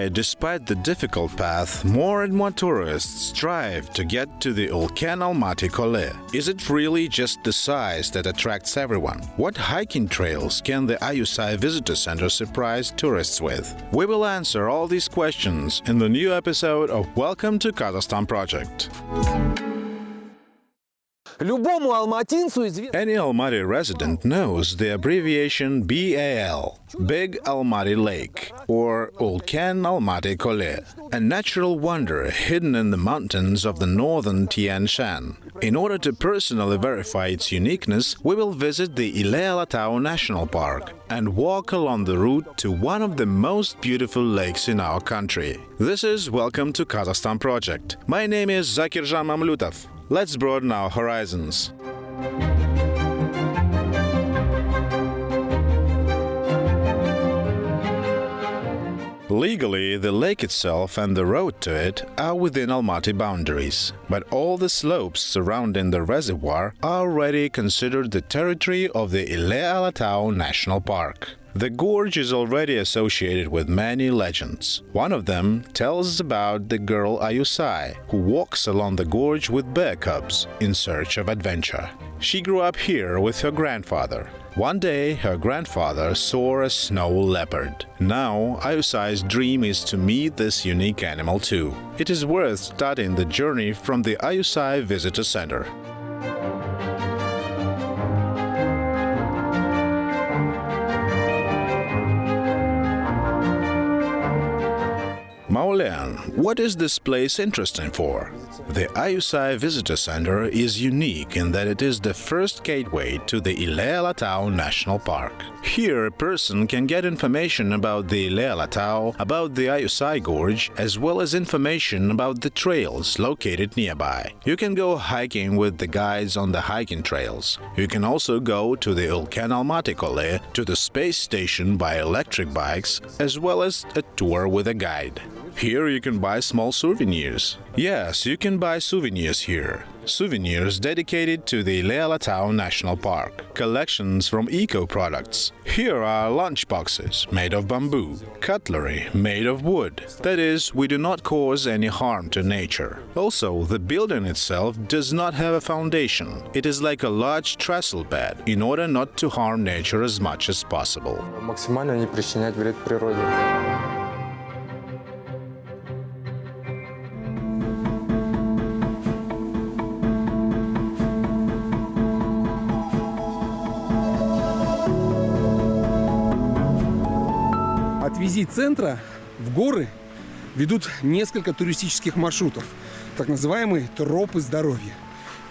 why, despite the difficult path, more and more tourists strive to get to the Ulken Almaty Kole. Is it really just the size that attracts everyone? What hiking trails can the Ayusai Visitor Center surprise tourists with? We will answer all these questions in the new episode of Welcome to Kazakhstan project. Любому алматинцу известно. Any Almaty resident knows the abbreviation BAL, Big Almaty Lake, or Ulken Almaty Kole, a natural wonder hidden in the mountains of the northern Tian Shan. In order to personally verify its uniqueness, we will visit the Ile-Alatau National Park and walk along the route to one of the most beautiful lakes in our country. This is Welcome to Kazakhstan project. My name is Zakirjan Mamlutov. Let's broaden our horizons. Legally, the lake itself and the road to it are within Almaty boundaries, but all the slopes surrounding the reservoir are already considered the territory of the Ile-Alatau National Park. The gorge is already associated with many legends. One of them tells about the girl Ayusai, who walks along the gorge with bear cubs in search of adventure. She grew up here with her grandfather. One day, her grandfather saw a snow leopard. Now, Ayusai's dream is to meet this unique animal too. It is worth starting the journey from the Ayusai Visitor Center. Maulean, what is this place interesting for? The Ayusai Visitor Center is unique in that it is the first gateway to the Ile-Alatau National Park. Here, a person can get information about the Ile-Alatau, about the Ayusai Gorge, as well as information about the trails located nearby. You can go hiking with the guides on the hiking trails. You can also go to the Ulken Almaty Kole, to the space station by electric bikes, as well as a tour with a guide. Here you can buy small souvenirs. Yes, you can buy souvenirs here. Souvenirs dedicated to the Ile-Alatau National Park. Collections from eco-products. Here are lunch boxes made of bamboo. Cutlery made of wood. That is, we do not cause any harm to nature. Also, the building itself does not have a foundation. It is like a large trestle bed in order not to harm nature as much as possible. Максимально не причинять вред природе. От визит-центра в горы ведут несколько туристических маршрутов, так называемые тропы здоровья.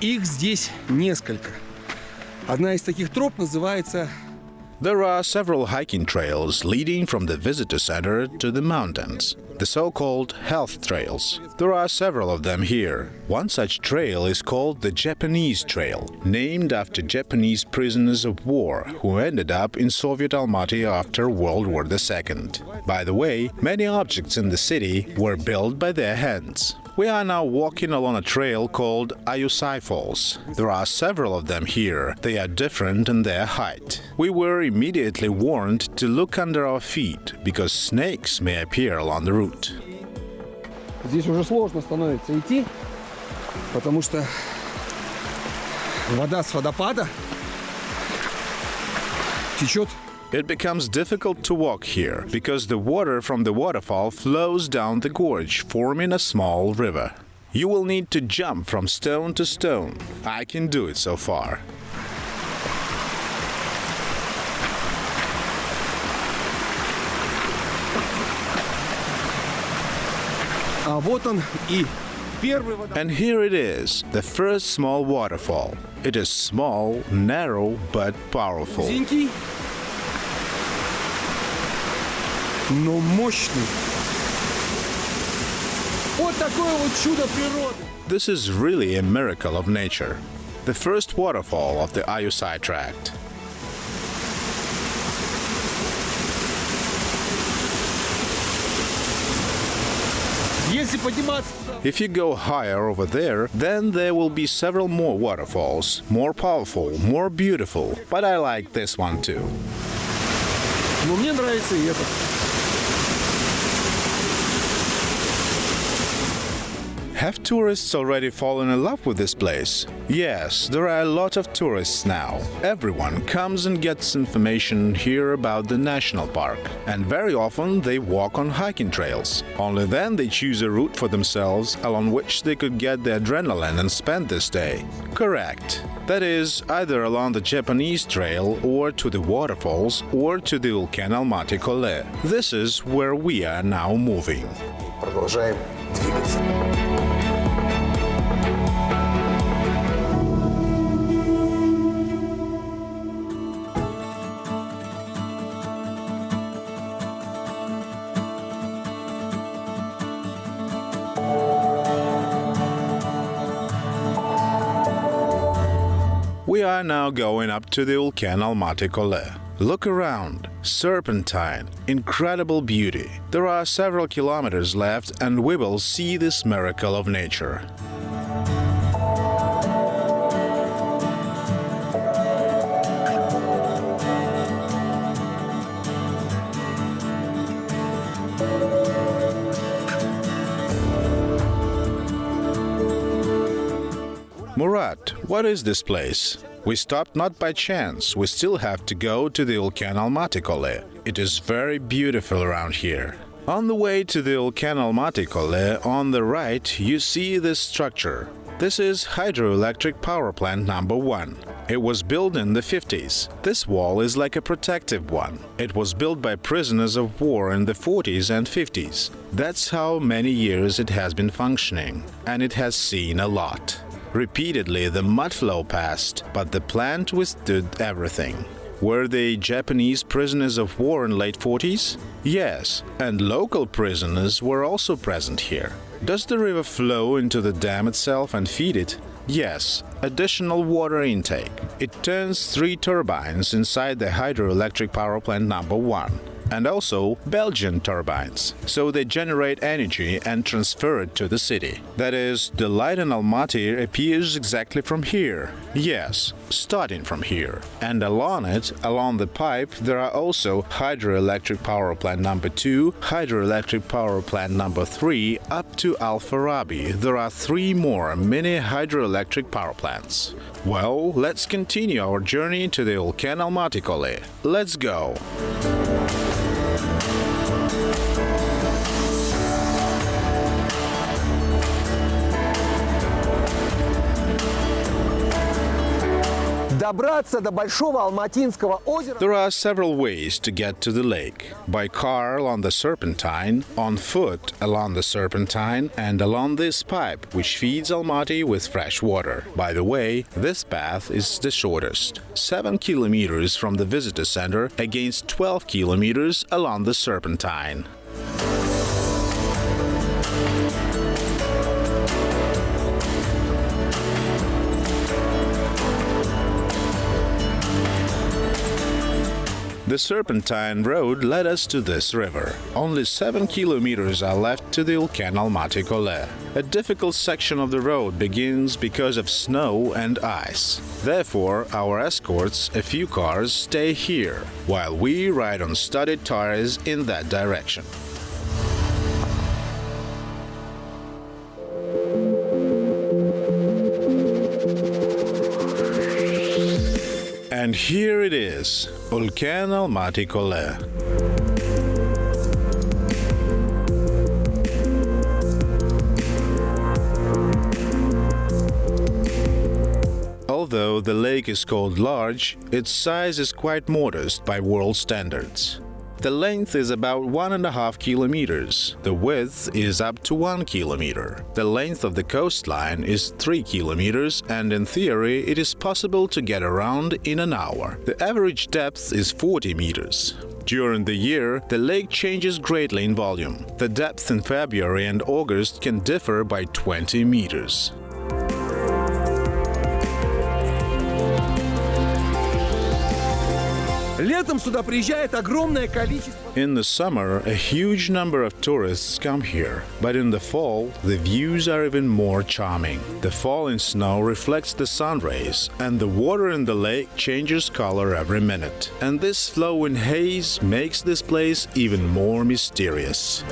Их здесь несколько. Одна из таких троп называется... There are several hiking trails leading from the visitor center to the mountains, the so-called health trails. There are several of them here. One such trail is called the Japanese Trail, named after Japanese prisoners of war who ended up in Soviet Almaty after World War II. By the way, many objects in the city were built by their hands. We are now walking along a trail called Ayusai Falls. There are several of them here. They are different in their height. We were immediately warned to look under our feet because snakes may appear along the route. Здесь уже сложно становится идти, потому что вода с водопада течет. It becomes difficult to walk here because the water from the waterfall flows down the gorge, forming a small river. You will need to jump from stone to stone. I can do it so far. А вот он и первый водопад. And here it is, the first small waterfall. It is small, narrow, but powerful. Узенький, но мощный. Вот такое вот чудо природы. This is really a miracle of nature. The first waterfall of the Ayusai tract. Если подниматься туда, If you go higher over there, then there will be several more waterfalls, more powerful, more beautiful. But I like this one too. но мне нравится и этот. Have tourists already fallen in love with this place? Yes, there are a lot of tourists now. Everyone comes and gets information here about the national park. And very often they walk on hiking trails. Only then they choose a route for themselves along which they could get the adrenaline and spend this day. Correct. That is, either along the Japanese trail or to the waterfalls or to the Ulken Almaty. This is where we are now moving. Продолжаем двигаться. We are now going up to the Ulken Almaty. Look around. Serpentine. Incredible beauty. There are several kilometers left and we will see this miracle of nature. Murat, what is this place? We stopped not by chance, we still have to go to the Ulken Almaty. It is very beautiful around here. On the way to the Ulken Almaty, on the right, you see this structure. This is hydroelectric power plant number 1. It was built in the 50s. This wall is like a protective one. It was built by prisoners of war in the 40s and 50s. That's how many years it has been functioning, and it has seen a lot. Repeatedly, the mud flow passed, but the plant withstood everything. Were they Japanese prisoners of war in late 40s? Yes, and local prisoners were also present here. Does the river flow into the dam itself and feed it? Yes, additional water intake. It turns 3 turbines inside the hydroelectric power plant number 1. And also Belgian turbines, so they generate energy and transfer it to the city. That is, the light in Almaty appears exactly from here. Yes, starting from here. And along it, along the pipe, there are also hydroelectric power plant number 2, hydroelectric power plant number 3, up to Al Farabi. There are 3 more mini hydroelectric power plants. Well, let's continue our journey to the Ulken Almaty. Let's go! Добраться до большого Алматинского озера. There are several ways to get to the lake. By car along the Serpentine, on foot along the Serpentine, and along this pipe which feeds Almaty with fresh water. By the way, this path is the shortest. 7 kilometers from the visitor center against 12 kilometers along the Serpentine. The Serpentine road led us to this river. Only 7 kilometers are left to the Ulken Almaty. A difficult section of the road begins because of snow and ice. Therefore, our escorts, a few cars, stay here, while we ride on studded tires in that direction. And here it is, Ulken Almaty. Although the lake is called large, its size is quite modest by world standards. The length is about 1.5 kilometers. The width is up to 1 kilometer. The length of the coastline is 3 kilometers, and in theory, it is possible to get around in an hour. The average depth is 40 meters. During the year, the lake changes greatly in volume. The depth in February and August can differ by 20 meters. Летом сюда приезжает огромное количество. In the summer, a huge number of tourists come here, but in the fall, the views are even more charming. The falling snow reflects the sun rays, and the water in the lake changes color every minute. And this flowing haze makes this place even more mysterious.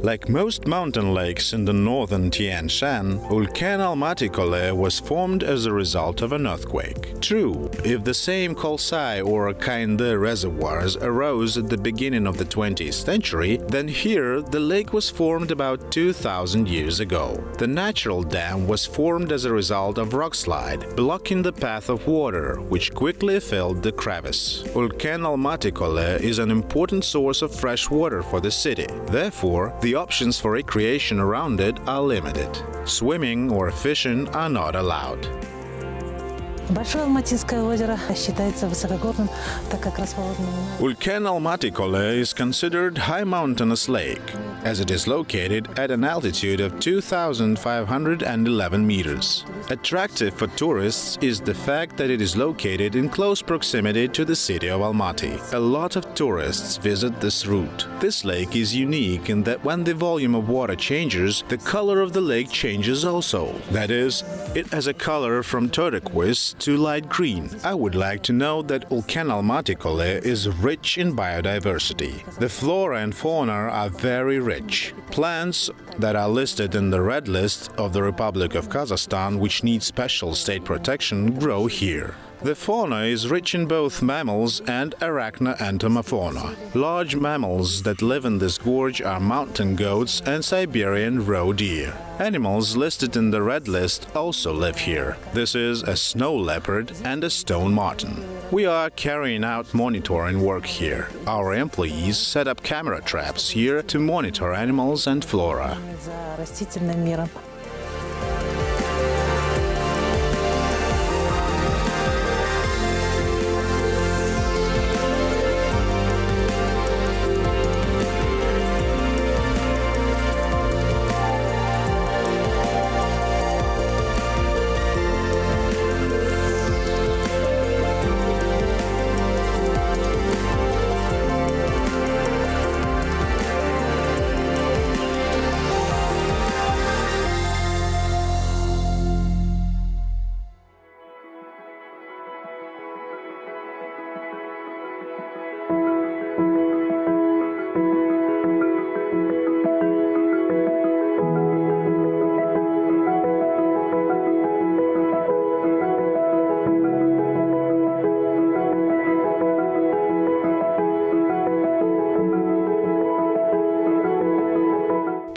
Like most mountain lakes in the northern Tian Shan, Ulken Almaty was formed as a result of an earthquake. True, if the same Ayusai or Kainde reservoirs arose at the beginning of the 20th century, then here the lake was formed about 2000 years ago. The natural dam was formed as a result of rockslide, blocking the path of water, which quickly filled the crevice. Ulken Almaty is an important source of fresh water for the city. Therefore, the options for recreation around it are limited. Swimming or fishing are not allowed. Большое Алматинское озеро считается высокогорным, так как расположено... Ulken Almaty is considered high mountainous lake, as it is located at an altitude of 2,511 meters. Attractive for tourists is the fact that it is located in close proximity to the city of Almaty. A lot of tourists visit this route. This lake is unique in that when the volume of water changes, the color of the lake changes also. That is, it has a color from turquoise to light green. I would like to note that Ulken Almaty is rich in biodiversity. The flora and fauna are very rich. Plants that are listed in the Red List of the Republic of Kazakhstan, which need special state protection, grow here. The fauna is rich in both mammals and arachna entomofauna. Large mammals that live in this gorge are mountain goats and Siberian roe deer. Animals listed in the Red List also live here. This is a snow leopard and a stone marten. We are carrying out monitoring work here. Our employees set up camera traps here to monitor animals and flora.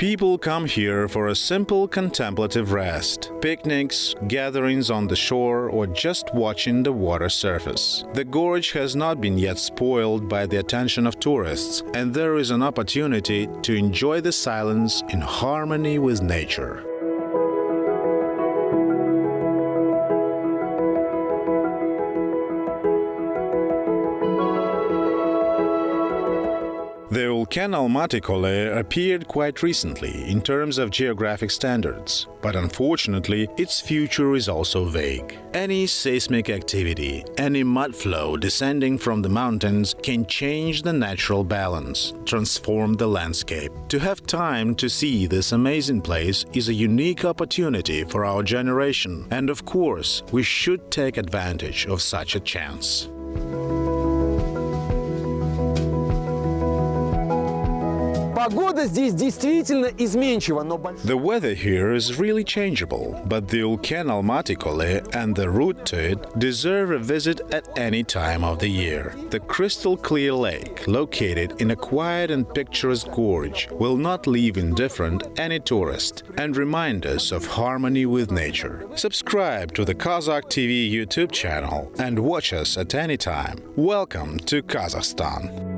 People come here for a simple contemplative rest, picnics, gatherings on the shore, or just watching the water surface. The gorge has not been yet spoiled by the attention of tourists, and there is an opportunity to enjoy the silence in harmony with nature. The Ulken Almaty appeared quite recently in terms of geographic standards, but unfortunately its future is also vague. Any seismic activity, any mud flow descending from the mountains can change the natural balance, transform the landscape. To have time to see this amazing place is a unique opportunity for our generation, and of course we should take advantage of such a chance. Погода здесь действительно изменчива, но... The weather here is really changeable, but the Ulken Almaty and the route to it deserve a visit at any time of the year. The crystal clear lake, located in a quiet and picturesque gorge, will not leave indifferent any tourist and remind us of harmony with nature. Subscribe to the Qazaq TV YouTube channel and watch us at any time. Welcome to Kazakhstan.